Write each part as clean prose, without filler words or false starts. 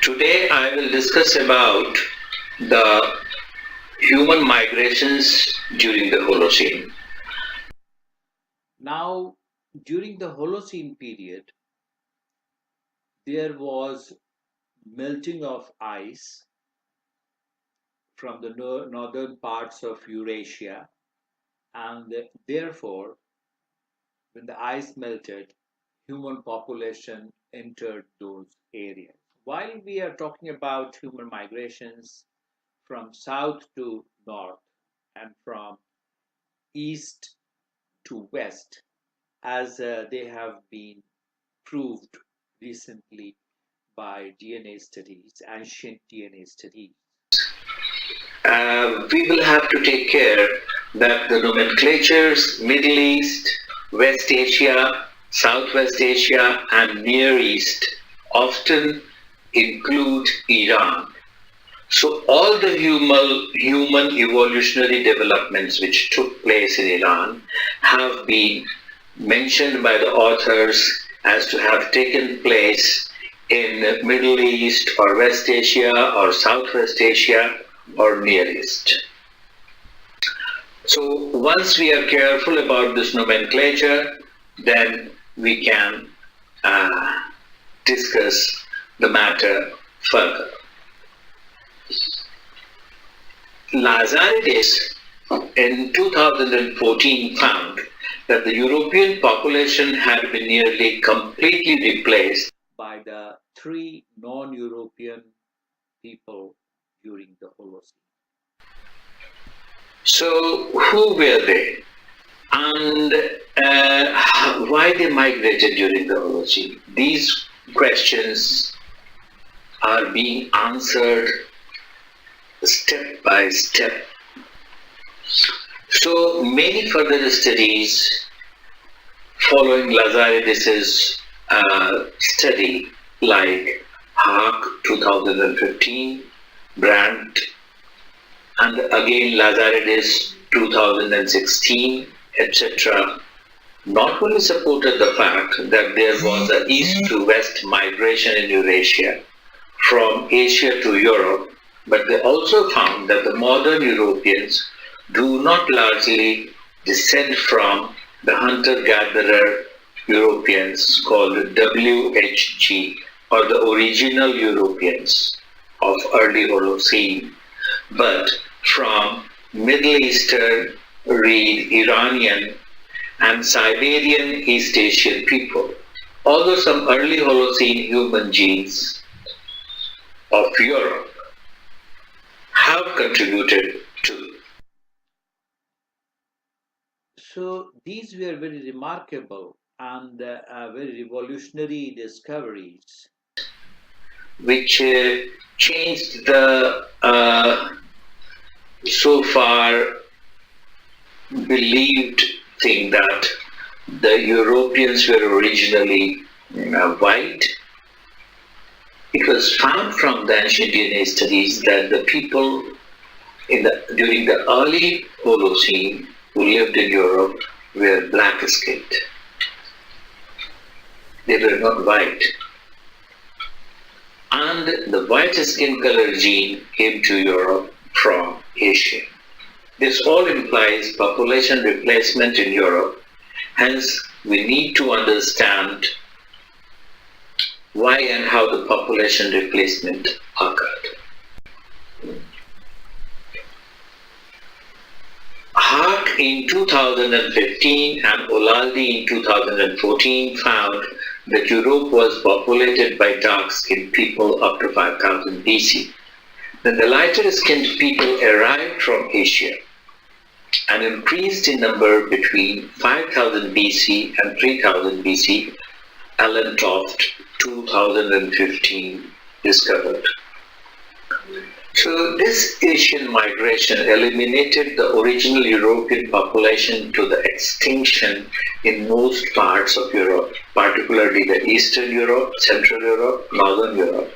Today I will discuss about the human migrations during the Holocene. Now, during the Holocene period, there was melting of ice from the northern parts of Eurasia, and therefore, when the ice melted, human population entered those areas. While we are talking about human migrations from south to north and from east to west, as they have been proved recently by DNA studies, ancient DNA studies. We will have to take care that the nomenclatures Middle East, West Asia, Southwest Asia, and Near East often include Iran. So all the human evolutionary developments which took place in Iran have been mentioned by the authors as to have taken place in Middle East or West Asia or Southwest Asia or Near East. So once we are careful about this nomenclature, then we can discuss the matter further. Lazaridis in 2014 found that the European population had been nearly completely replaced by the three non-European people during the Holocene. So who were they? And why they migrated during the Holocene? These questions are being answered step by step. So many further studies following Lazaridis' study, like Haak 2015, Brandt, and again Lazaridis 2016, etc., not only supported the fact that there was an east to west migration in Eurasia from Asia to Europe, but they also found that the modern Europeans do not largely descend from the hunter-gatherer Europeans called WHG, or the original Europeans of early Holocene, but from Middle Eastern, read Iranian, and Siberian East Asian people. Although some early Holocene human genes of Europe have contributed to. So these were very remarkable and very revolutionary discoveries, which changed the so far believed thing that the Europeans were originally white. It was found from the ancient DNA studies that the people during the early Holocene who lived in Europe were black-skinned. They were not white. And the white skin color gene came to Europe from Asia. This all implies population replacement in Europe. Hence, we need to understand why and how the population replacement occurred. Haak in 2015 and Olaldi in 2014 found that Europe was populated by dark-skinned people up to 5000 BC. Then the lighter-skinned people arrived from Asia and increased in number between 5000 BC and 3000 BC, Alan Toft 2015 discovered. So this Asian migration eliminated the original European population to the extinction in most parts of Europe, particularly the Eastern Europe, Central Europe, Northern Europe,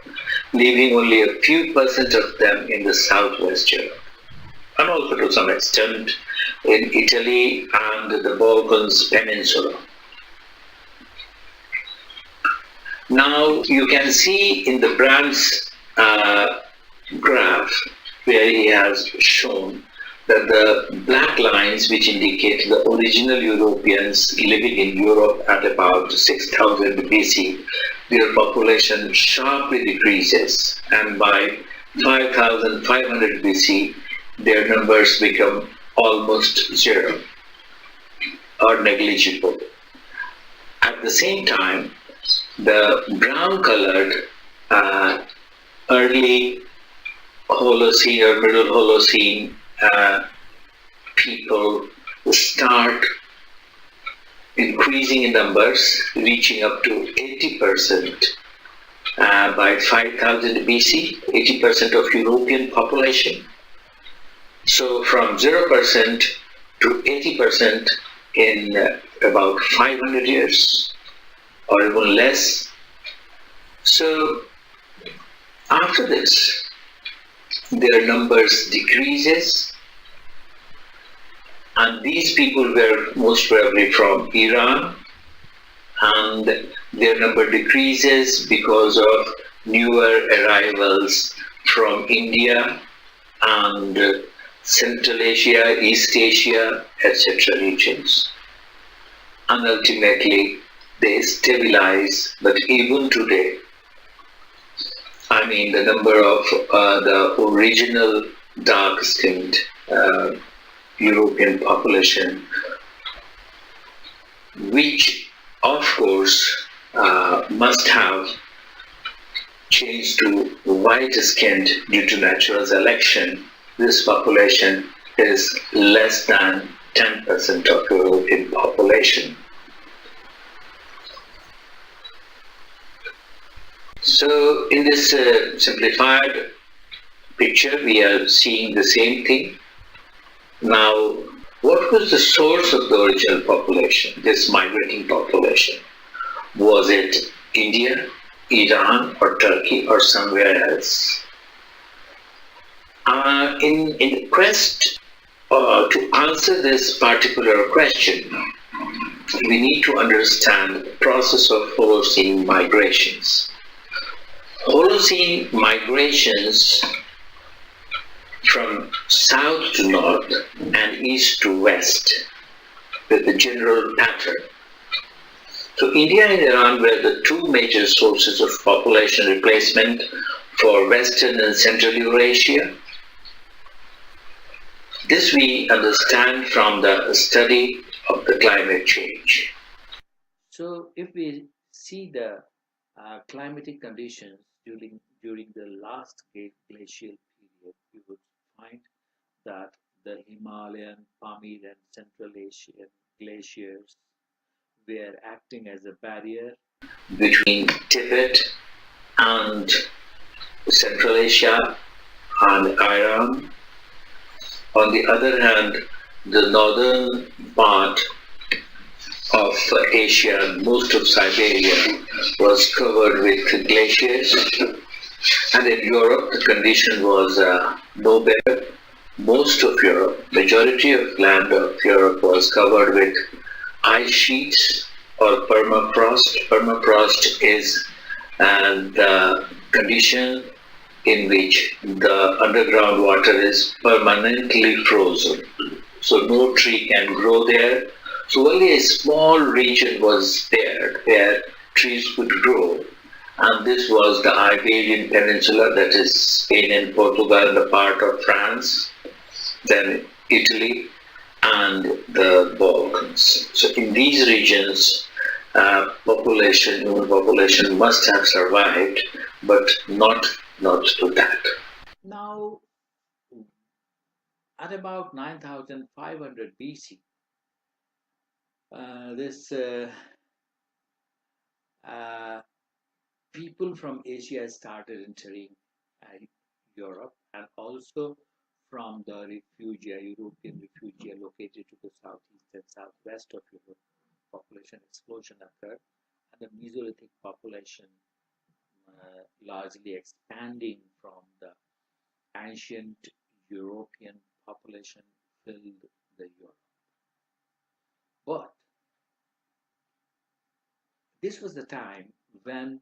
leaving only a few percent of them in the Southwest Europe, and also to some extent in Italy and the Balkans Peninsula. Now you can see in the Brandt's uh, graph where he has shown that the black lines, which indicate the original Europeans living in Europe at about 6000 BC, their population sharply decreases, and by 5500 BC, their numbers become almost zero or negligible. At the same time, the brown colored early Holocene or middle Holocene people start increasing in numbers, reaching up to 80% by 5000 BC, 80% of European population. So from 0% to 80% in about 500 years or even less. So after this, their numbers decreases, and these people were most probably from Iran, and their number decreases because of newer arrivals from India and Central Asia, East Asia, etc. regions. And ultimately, they stabilize, but even today, I mean, the number of the original dark-skinned European population, which of course must have changed to white-skinned due to natural selection, this population is less than 10% of European population. So in this simplified picture, we are seeing the same thing. Now, what was the source of the original population, this migrating population? Was it India, Iran, or Turkey, or somewhere else? In the quest to answer this particular question, we need to understand the process of Holocene migrations. Holocene migrations from south to north and east to west with the general pattern. So India and Iran were the two major sources of population replacement for Western and Central Eurasia. This we understand from the study of the climate change. So if we see the climatic conditions during the last glacial period, we would find that the Himalayan, Pamir, and Central Asian glaciers were acting as a barrier Between Tibet and Central Asia and Iran. On the other hand, the northern part of Asia, most of Siberia, was covered with glaciers. And in Europe, the condition was no better. Most of Europe, majority of land of Europe was covered with ice sheets or permafrost. Permafrost is the condition in which the underground water is permanently frozen. So no tree can grow there. So only a small region was there where trees could grow. And this was the Iberian Peninsula, that is Spain and Portugal, and the part of France, then Italy, and the Balkans. So in these regions, human population must have survived, but not to that. now at about 9500 BC. This uh, People from Asia started entering uh, Europe, and also from the European refugia located to the southeast and southwest of Europe. Population explosion occurred, and the Mesolithic population largely expanding from the ancient European population filled the Europe. But this was the time when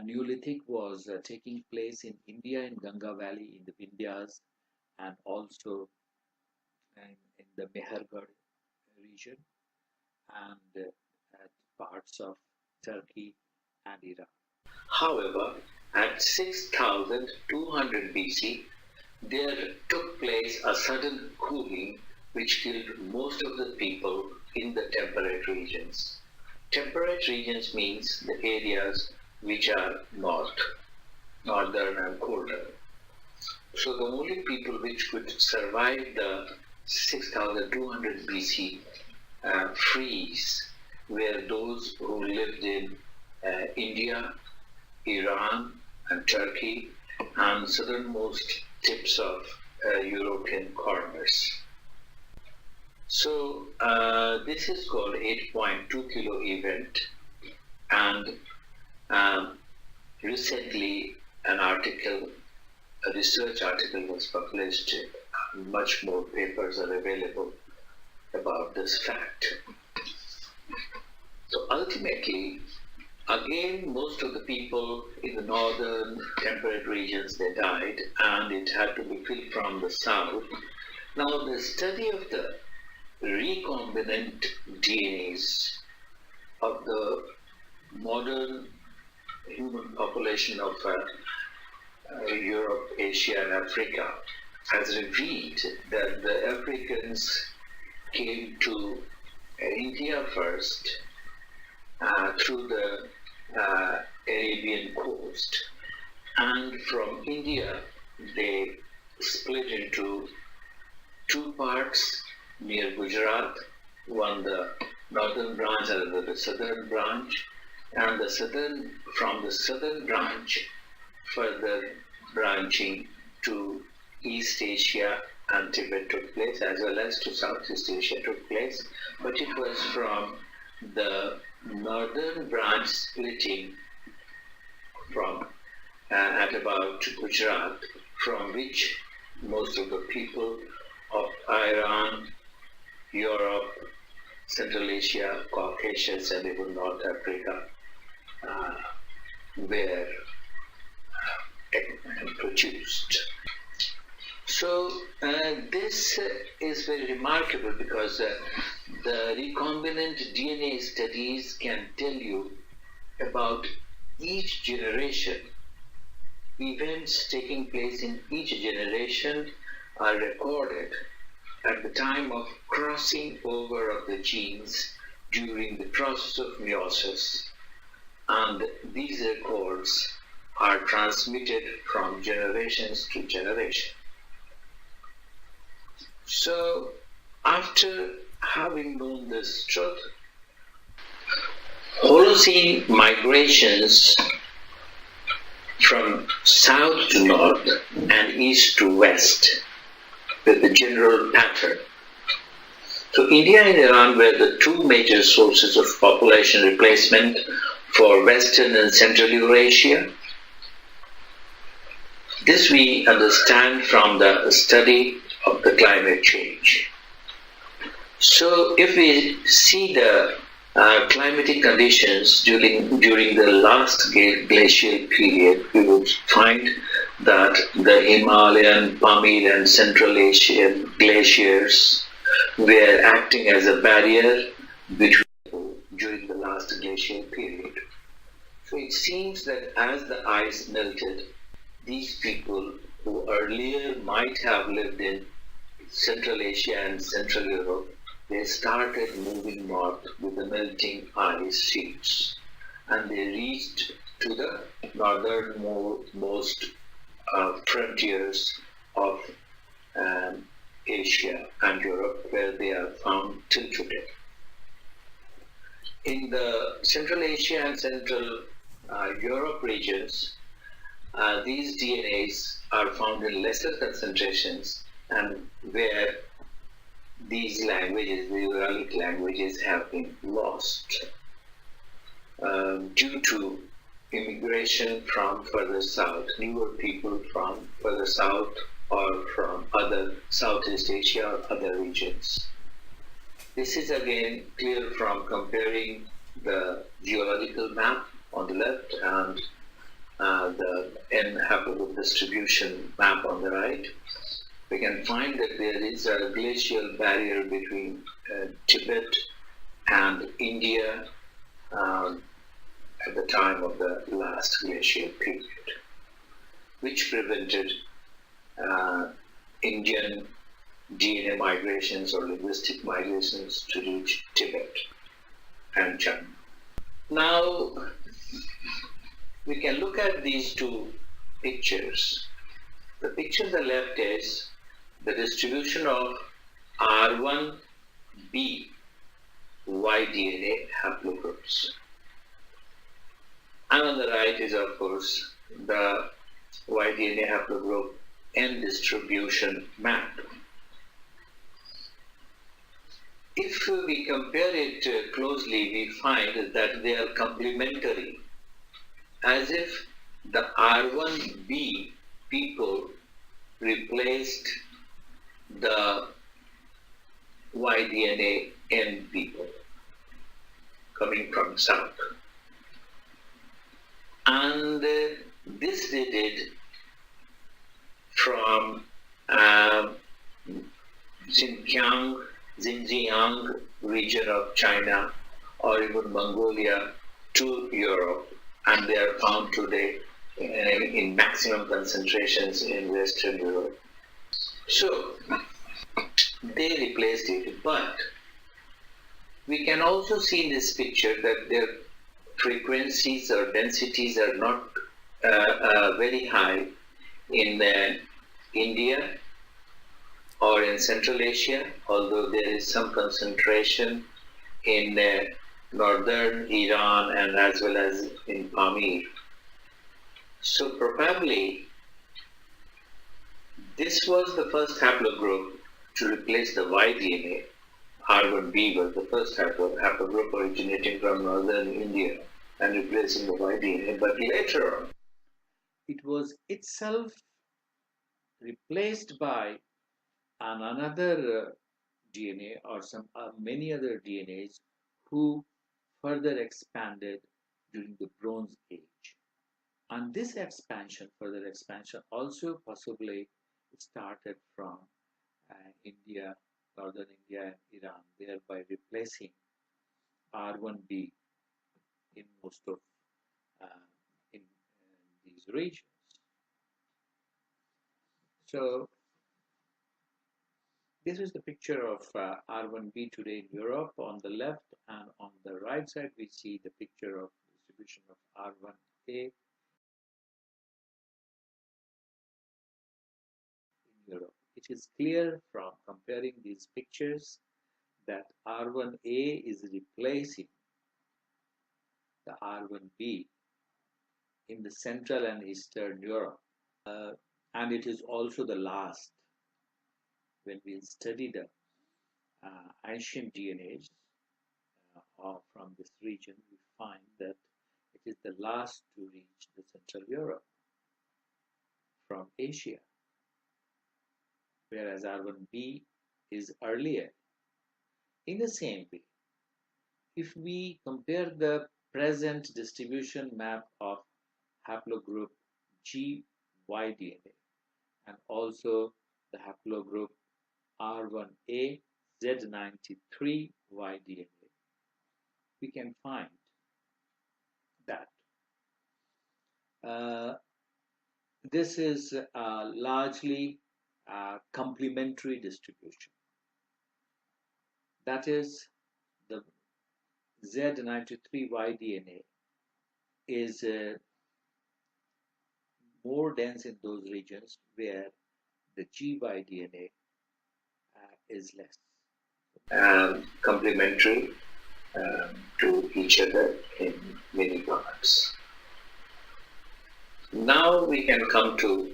Neolithic was taking place in India in Ganga Valley in the Vindhyas and also in the Mehergarh region and at parts of Turkey and Iran. However, at 6200 BC, there took place a sudden cooling which killed most of the people in the temperate regions. Temperate regions means the areas which are northern and colder. So the only people which could survive the 6200 BC freeze were those who lived in India, Iran, and Turkey, and southernmost tips of European corners. So this is called 8.2 kilo event, and recently a research article was published. Much more papers are available about this fact. So ultimately, again, most of the people in the northern temperate regions, they died, and it had to be filled from the south. Now, the study of the recombinant DNAs of the modern human population of Europe, Asia, and Africa has revealed that the Africans came to India first through the Arabian coast, and from India they split into two parts near Gujarat, one the northern branch and the southern branch, and from the southern branch further branching to East Asia and Tibet took place, as well as to Southeast Asia took place, but it was from the northern branch splitting from at about Gujarat, from which most of the people of Iran, Europe, Central Asia, Caucasus, and even North Africa were produced. So this is very remarkable because the recombinant DNA studies can tell you about each generation. Events taking place in each generation are recorded at the time of crossing over of the genes during the process of meiosis, and these records are transmitted from generations to generation. So, after having known this truth, Holocene migrations from south to north and east to west with the general pattern. So India and Iran were the two major sources of population replacement for Western and Central Eurasia. This we understand from the study of the climate change. So if we see the climatic conditions during the last glacial period, we would find that the Himalayan, Pamir, and Central Asian glaciers were acting as a barrier between people during the last glacial period. So it seems that as the ice melted, these people who earlier might have lived in Central Asia and Central Europe, they started moving north with the melting ice sheets, and they reached to the northernmost frontiers of Asia and Europe, where they are found till today. In the Central Asia and Central Europe regions, these DNAs are found in lesser concentrations, and where these languages, the Uralic languages, have been lost due to immigration from further south, newer people from further south or from other Southeast Asia or other regions. This is again clear from comparing the geological map on the left and distribution map on the right, we can find that there is a glacial barrier between Tibet and India at the time of the last glacial period, which prevented Indian DNA migrations or linguistic migrations to reach Tibet and China. Now, we can look at these two pictures. The picture on the left is the distribution of R1b Y-DNA haplogroups. And on the right is, of course, the Y-DNA haplogroup N distribution map. If we compare it closely, we find that they are complementary, as if the R1b people replaced the Y-DNA N people coming from south. And this they did from Xinjiang region of China or even Mongolia to Europe, and they are found today in maximum concentrations in Western Europe. So they replaced it, but we can also see in this picture that their frequencies or densities are not very high in India or in Central Asia, although there is some concentration in northern Iran and as well as in Pamir. So probably this was the first haplogroup to replace the Y-DNA. R1b was the first haplogroup originating from northern India and replacing the Y-DNA, but later on it was itself replaced by another DNA or some many other DNAs who further expanded during the Bronze Age. And this further expansion also possibly started from India, northern India and Iran, thereby replacing R1b in most of in these regions. So this is the picture of R1b today in Europe on the left, and on the right side we see the picture of distribution of R1a in Europe. It is clear from comparing these pictures that R1a is replacing the R1b in the Central and Eastern Europe. And it is also the last. When we study the ancient DNAs from this region, we find that it is the last to reach the Central Europe from Asia, whereas R1b is earlier. In the same way, if we compare the present distribution map of haplogroup G Y-DNA and also the haplogroup R1a Z93 Y-DNA, we can find that this is largely complementary distribution. That is, the Z93 Y-DNA is more dense in those regions where the GY-DNA is less. Complementary to each other in many parts. Now we can come to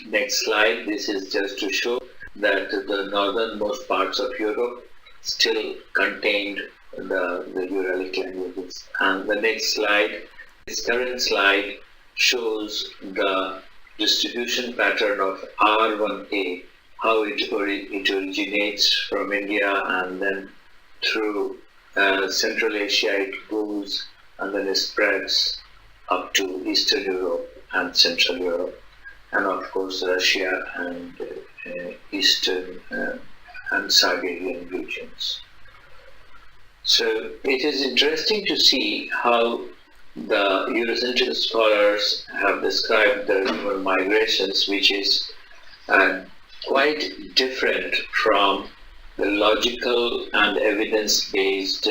next slide. This is just to show that the northernmost parts of Europe still contained the Uralic languages. And the next slide, this current slide, shows the distribution pattern of R1a, how it originates from India and then through Central Asia it goes and then it spreads up to Eastern Europe and Central Europe. and of course Russia and Eastern and Siberian regions. So it is interesting to see how the Eurocentric scholars have described the river migrations, which is quite different from the logical and evidence-based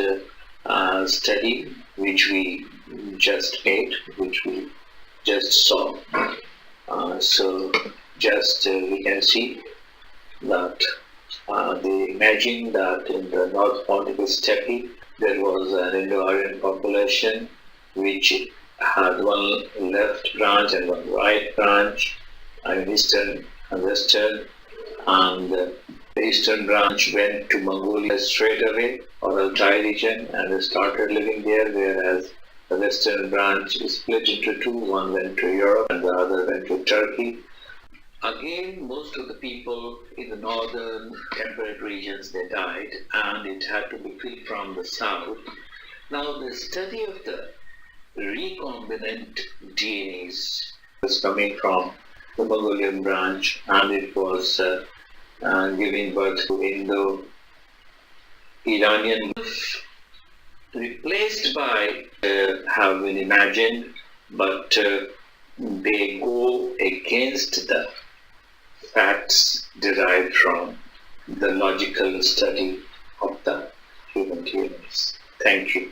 study which we just made, which we just saw. So just we can see that they imagine that in the North Pontic steppe there was an Indo-Aryan population which had one left branch and one right branch, an eastern and western, and the eastern branch went to Mongolia straight away, or Altai region, and they started living there, whereas the western branch is split into two. One went to Europe and the other went to Turkey. Again, most of the people in the northern temperate regions, they died, and it had to be filled from the south. Now, the study of the recombinant DNAs was coming from the Mongolian branch, and it was giving birth to Indo-Iranian, replaced by have been imagined, but they go against the facts derived from the logical study of the human genome. Thank you.